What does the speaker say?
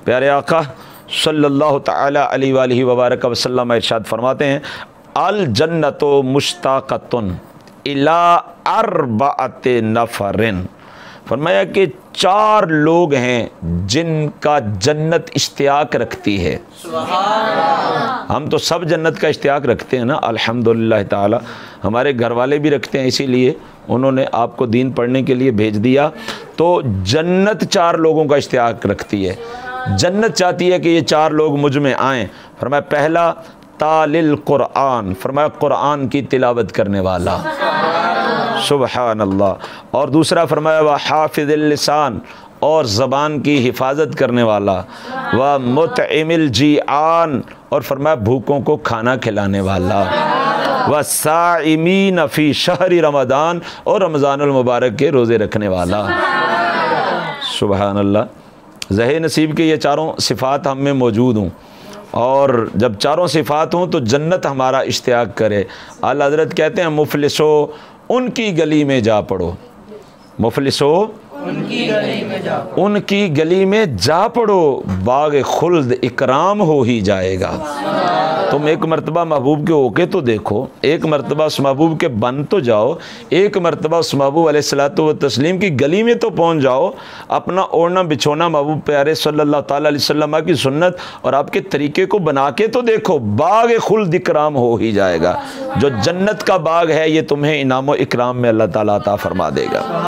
प्यारे आका सल्लल्लाहु तआला अलैहि वबारक वसल्लम इरशाद फरमाते हैं, अल जन्नतो मुश्ताक़तुन इला अर्बअति नफ़रिन। फरमाया कि 4 लोग हैं जिनका जन्नत इश्तियाक रखती है। हम तो सब जन्नत का इश्तियाक रखते हैं ना, अल्हम्दुलिल्लाह ताला। हमारे घर वाले भी रखते हैं, इसीलिए उन्होंने आपको दीन पढ़ने के लिए भेज दिया। तो जन्नत 4 लोगों का इश्तियाक रखती है। जन्नत चाहती है कि ये 4 लोग मुझ में आएँ। फरमाया पहला तालिल कुरान, फरमाया कुरान की तिलावत करने वाला, सुबहान अल्लाह। और दूसरा फरमाया व हाफिज़िल लिसान, और ज़बान की हिफाजत करने वाला, व मुतइमिल जीआन, और फरमाया भूखों को खाना खिलाने वाला, व साइमीन फ़ी शहरी रमज़ान, और रमज़ानुल मुबारक के रोज़े रखने वाला, सुबहान अल्लाह। ज़हे नसीब के ये 4 सिफ़ात हम में मौजूद हों, और जब 4 सिफ़ात हों तो जन्नत हमारा इश्तियाक करे। आला हज़रत कहते हैं मुफलिसो उनकी गली में जा पड़ो, मुफलिसो उनकी गली में जा पड़ो, बाग खुल्द इकराम हो ही जाएगा। तुम एक मरतबा महबूब के होके तो देखो, एक मरतबा उस महबूब के बन तो जाओ, एक मरतबा उस महबूब अलैहिस्सलातु व तस्लीम की गली में तो पहुँच जाओ। अपना ओढ़ना बिछोना महबूब प्यारे सल्लल्लाहु ताला अलैहि वसल्लम की सुन्नत और आपके तरीके को बना के तो देखो, बाग खुल्द इकराम हो ही जाएगा। जो जन्नत का बाग है ये तुम्हें इनाम व इकराम में अल्लाह ताला अता फरमा देगा।